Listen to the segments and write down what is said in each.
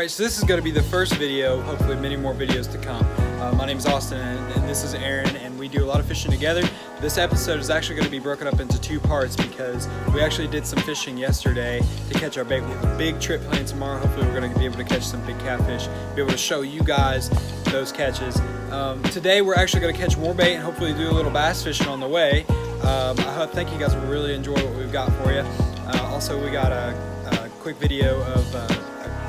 Alright, so this is going to be the first video, hopefully many more videos to come. My name is Austin and this is Aaron, and we do a lot of fishing together. This episode is actually going to be broken up into two parts because we actually did some fishing yesterday to catch our bait. We have a big trip planned tomorrow. Hopefully we're going to be able to catch some big catfish, be able to show you guys those catches. Today we're actually going to catch more bait and hopefully do a little bass fishing on the way. I think you guys will really enjoy what we've got for you. Also, we got a quick video of a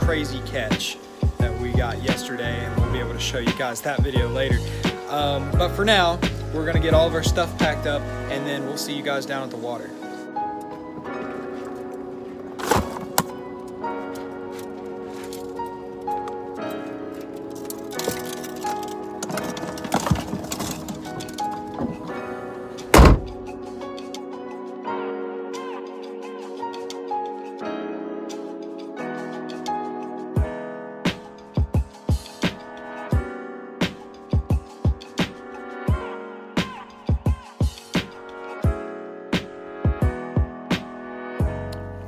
crazy catch that we got yesterday, and we'll be able to show you guys that video later. But for now, we're gonna get all of our stuff packed up, and then we'll see you guys down at the water.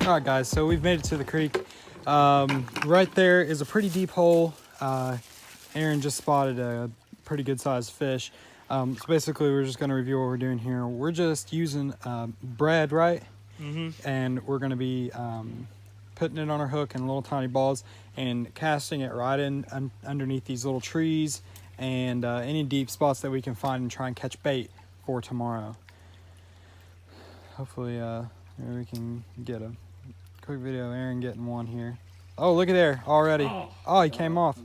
Alright guys, so we've made it to the creek. Right there is a pretty deep hole. Aaron just spotted a pretty good sized fish. So basically we're just going to review what we're doing here. We're just using bread, right? And we're going to be putting it on our hook in little tiny balls and casting it right in underneath these little trees and any deep spots that we can find and try and catch bait for tomorrow. Hopefully maybe we can get a quick video of Aaron getting one here. Oh, look at there already. Oh, he came off.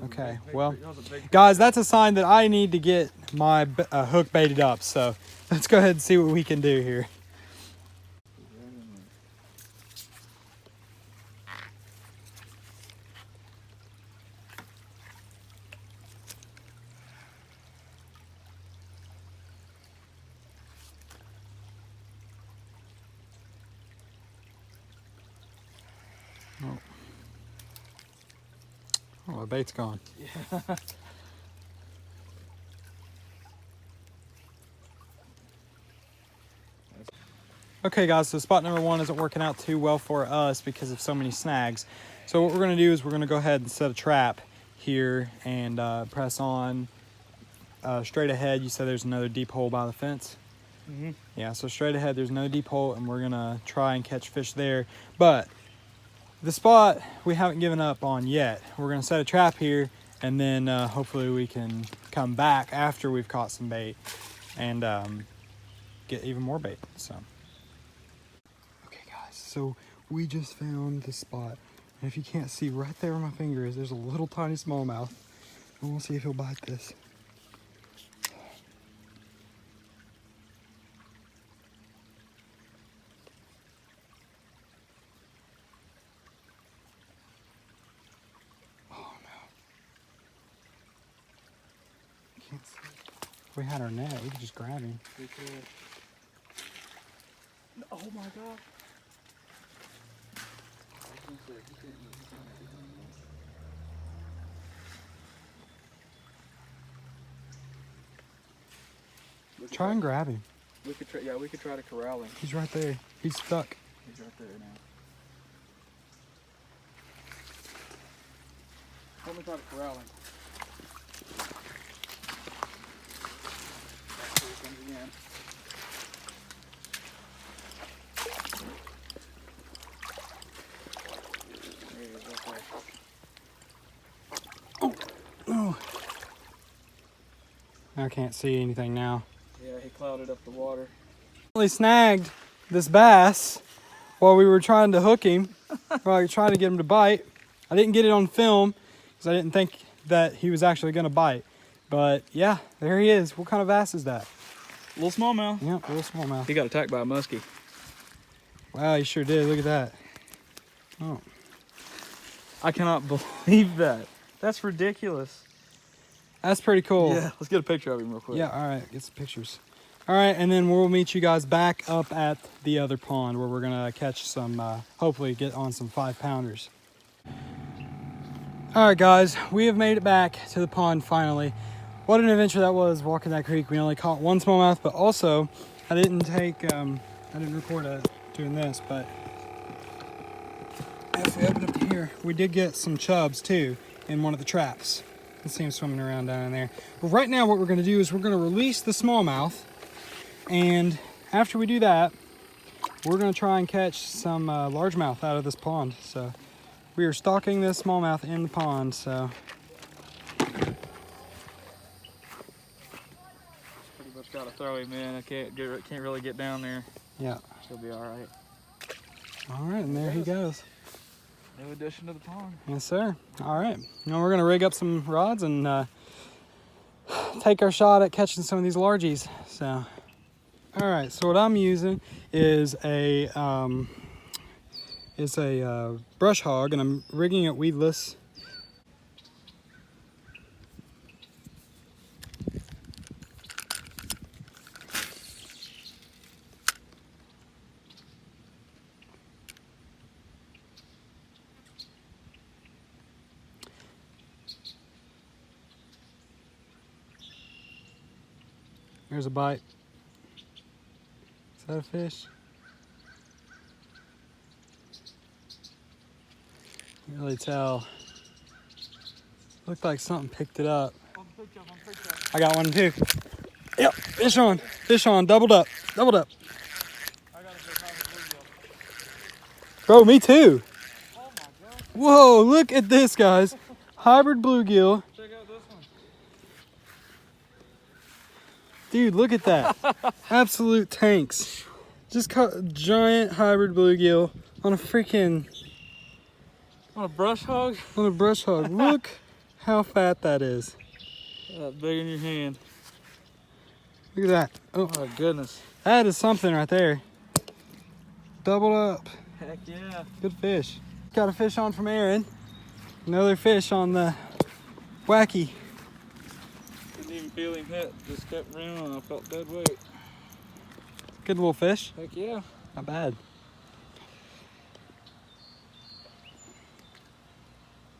Okay, well, guys, that's a sign that I need to get my hook baited up. So let's go ahead and see what we can do here. Oh, the bait's gone. Yeah. Okay guys, so spot number one isn't working out too well for us because of so many snags. So what we're going to do is we're going to go ahead and set a trap here and press on straight ahead. You said there's another deep hole by the fence? Yeah, so straight ahead there's no deep hole, and we're going to try and catch fish there. But the spot we haven't given up on yet. We're going to set a trap here, and then hopefully we can come back after we've caught some bait and get even more bait. So, okay guys, so we just found the spot. And if you can't see, right there where my finger is, there's a little tiny smallmouth. And we'll see if he'll bite this. Can't see. If we had our net, we could just grab him. We could. Oh my god. Try and grab him. We could try, yeah, we could try to corral him. He's right there. He's stuck. He's right there now. Let me try to corral him. Again. There he is, right there. Oh. I can't see anything now. Yeah, he clouded up the water. We snagged this bass while we were trying to hook him, while we were trying to get him to bite. I didn't get it on film because I didn't think that he was actually going to bite. But yeah, there he is. What kind of bass is that? Little smallmouth. Yeah, little smallmouth. He got attacked by a muskie. Wow, he sure did. Look at that. Oh. I cannot believe that. That's ridiculous. That's pretty cool. Yeah, let's get a picture of him real quick. Yeah, all right, get some pictures. All right, and then we'll meet you guys back up at the other pond where we're gonna catch some, hopefully get on some 5-pounders. All right, guys, we have made it back to the pond finally. What an adventure that was, walking that creek. We only caught one smallmouth, but also I didn't record doing this, but if we open up to here, there, we did get some chubs too in one of the traps. You can see them swimming around down in there. But right now what we're gonna do is we're gonna release the smallmouth, and after we do that, we're gonna try and catch some largemouth out of this pond. So we are stalking this smallmouth in the pond, so. Pretty much gotta throw him in. I can't really get down there. Yeah. He'll be all right. All right, and there he goes. New addition to the pond. Yes, sir. All right. Now we're gonna rig up some rods and take our shot at catching some of these largies. So, all right. So what I'm using is a brush hog, and I'm rigging it weedless. There's a bite. Is that a fish? Can't really tell. Looked like something picked it up. I got one too. Yep, fish on, doubled up. I got a big bluegill. Bro, me too. Oh my God. Whoa, look at this, guys. Hybrid bluegill. Check out this one. Dude, look at that. Absolute tanks. Just caught a giant hybrid bluegill on a freaking... On a brush hog? On a brush hog. Look how fat that is. That big in your hand. Look at that. Oh, Oh goodness. that is something right there. Doubled up. Heck yeah. Good fish. Got a fish on from Aaron. Another fish on the wacky. Didn't even feel him hit. Just kept running. I felt dead weight. Good little fish. Heck yeah. Not bad.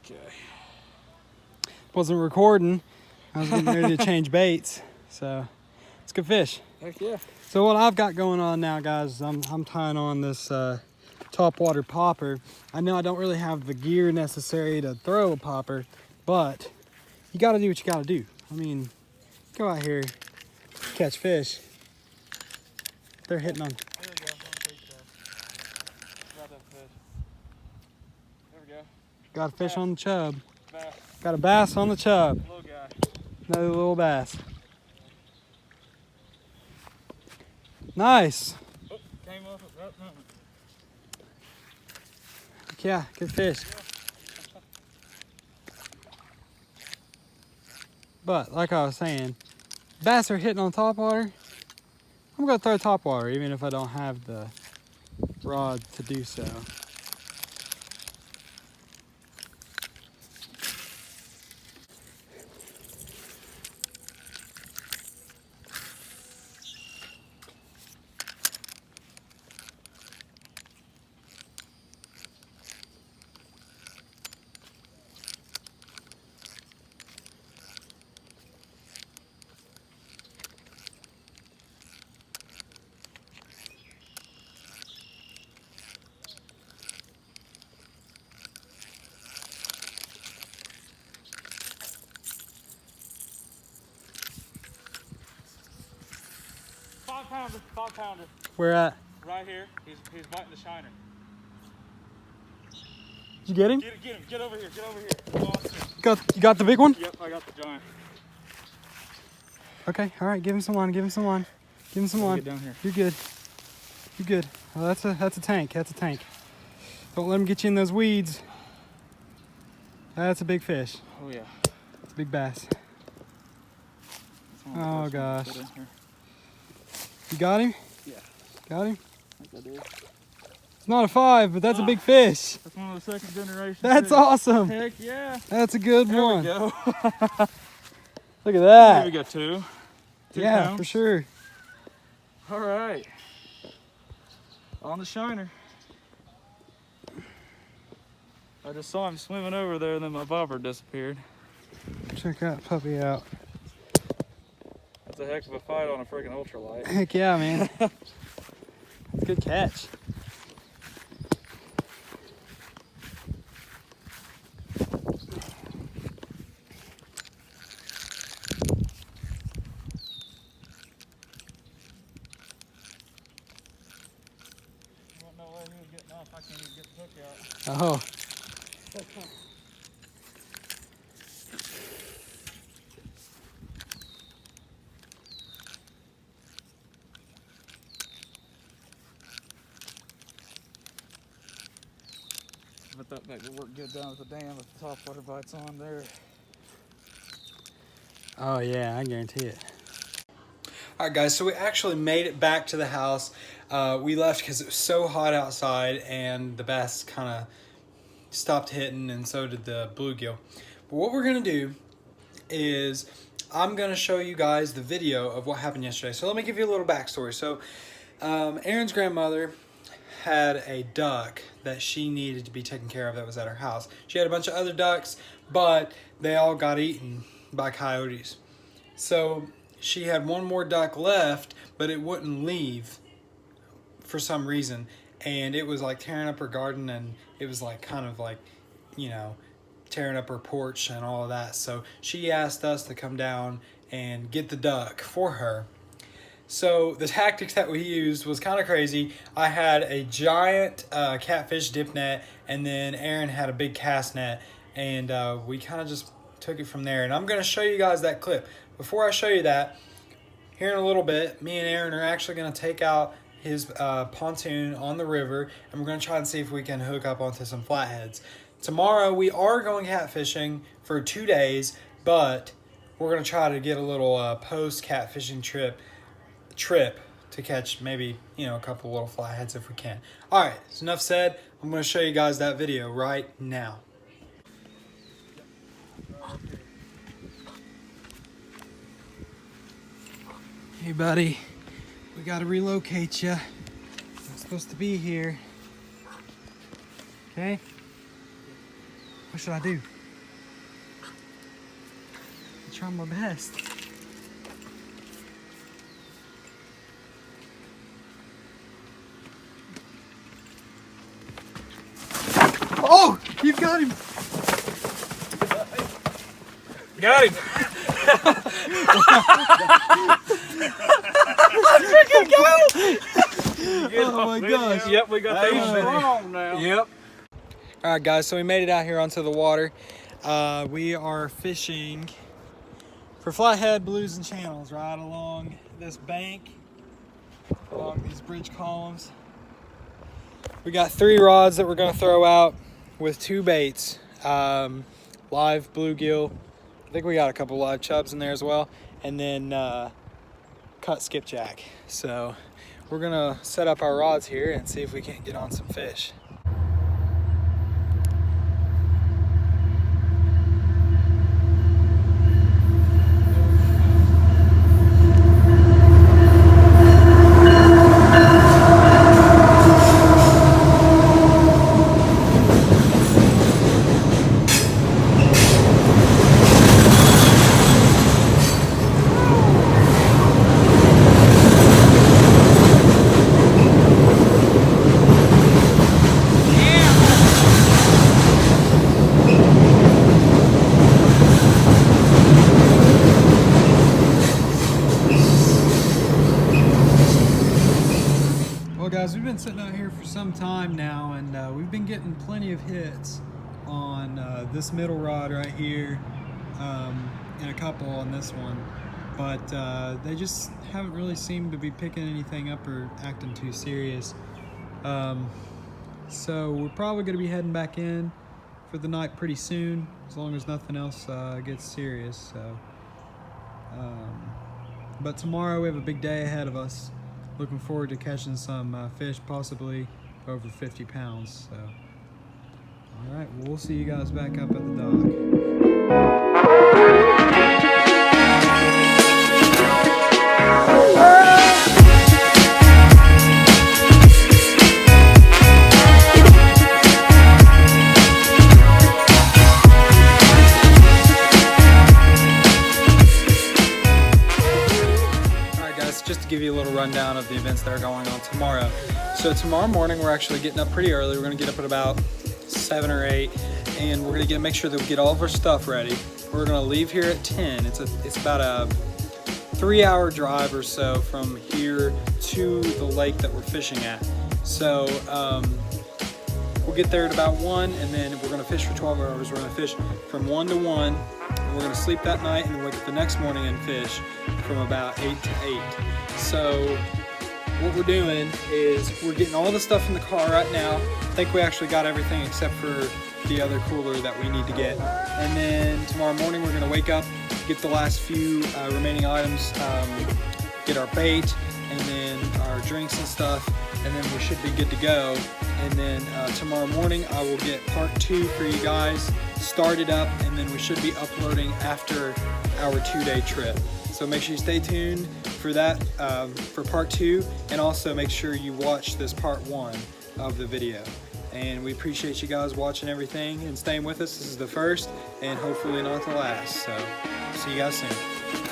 Okay. Wasn't recording. I was getting ready to change baits. So it's good fish. Heck yeah. So what I've got going on now, guys, I'm tying on this topwater popper. I know I don't really have the gear necessary to throw a popper, but you got to do what you got to do. I mean, go out here, catch fish. They're hitting on. There we go. Got that fish. There we go. Got a fish on the chub. Bass. Got a bass on the chub. Little guy. Another little bass. Nice. Oh, came off. Oh, no. Yeah, good fish. But like I was saying, bass are hitting on topwater. I'm gonna throw topwater even if I don't have the rod to do so. Five pounder. Where at? Right here. He's biting the shiner. Did you get him? Get him. Get over here. Get over here. You got the big one? Yep, I got the giant. Okay, all right, give him some line, give him some line. Give him some line. Get down here. You're good. You're good. Oh, that's a tank. That's a tank. Don't let him get you in those weeds. That's a big fish. Oh yeah. It's a big bass. That's one of the Oh first ones gosh. I put in here. You got him? Yeah. Got him? I think I did. It's not a 5, but that's a big fish. That's one of the second generation. That's too. awesome. Heck yeah. That's a good There one. we go. Look at Here that. we got two. Yeah, pounds. for sure. All right. On the shiner. I just saw him swimming over there and then my bobber disappeared. Check that puppy out. That's a heck of a fight on a freaking ultralight. Heck yeah, man. That's a good catch. thought that could work good down at the dam if the topwater bites on there. Oh yeah, I guarantee it. All right, guys, so we actually made it back to the house. We left because it was so hot outside and the bass kind of stopped hitting, and so did the bluegill. But what we're gonna do is I'm gonna show you guys the video of what happened yesterday. So let me give you a little backstory. So Aaron's grandmother had a duck that she needed to be taken care of that was at her house. She had a bunch of other ducks, but they all got eaten by coyotes. So she had one more duck left, but it wouldn't leave for some reason. And it was like tearing up her garden, and it was like kind of like, you know, tearing up her porch and all of that. So she asked us to come down and get the duck for her. So the tactics that we used was kind of crazy. I had a giant catfish dip net, and then Aaron had a big cast net, and we kind of just took it from there. And I'm going to show you guys that clip. Before I show you that, here in a little bit, me and Aaron are actually going to take out his pontoon on the river, and we're going to try and see if we can hook up onto some flatheads. Tomorrow we are going catfishing for 2 days, but we're going to try to get a little post catfishing trip to catch maybe, you know, a couple little flatheads if we can. All right, so enough said. I'm going to show you guys that video right now. Hey buddy, we got to relocate you. You're supposed to be here. Okay? What should I do? I'm trying my best. Oh, you got him. Got him. Oh my gosh. Yep, we got these on now. Yep. All right, guys, so we made it out here onto the water. We are fishing for flathead, blues, and channels right along this bank, along these bridge columns. We got 3 rods that we're going to throw out with 2 baits. Live bluegill. I think we got a couple live chubs in there as well. And then cut skipjack. So we're going to set up our rods here and see if we can't get on some fish. Well guys, we've been sitting out here for some time now, and we've been getting plenty of hits on this middle rod right here, and a couple on this one, but they just haven't really seemed to be picking anything up or acting too serious. So we're probably going to be heading back in for the night pretty soon, as long as nothing else gets serious. So, but tomorrow we have a big day ahead of us. Looking forward to catching some fish, possibly over 50 pounds. So, all right, we'll see you guys back up at the dock. Just to give you a little rundown of the events that are going on tomorrow. So tomorrow morning we're actually getting up pretty early. We're going to get up at about 7 or 8, and we're going to make sure that we get all of our stuff ready. We're going to leave here at 10. It's about a 3-hour drive or so from here to the lake that we're fishing at. So we'll get there at about 1, and then we're going to fish for 12 hours. We're going to fish from 1 to 1, and we're going to sleep that night and wake up the next morning and fish from about 8 to 8. So what we're doing is we're getting all the stuff in the car right now. I think we actually got everything except for the other cooler that we need to get. And then tomorrow morning we're gonna wake up, get the last few remaining items, get our bait, and then our drinks and stuff, and then we should be good to go. And then tomorrow morning I will get part 2 for you guys, start it up, and then we should be uploading after our 2-day trip. So make sure you stay tuned for that, for part 2, and also make sure you watch this part 1 of the video. And we appreciate you guys watching everything and staying with us. This is the first and hopefully not the last. So see you guys soon.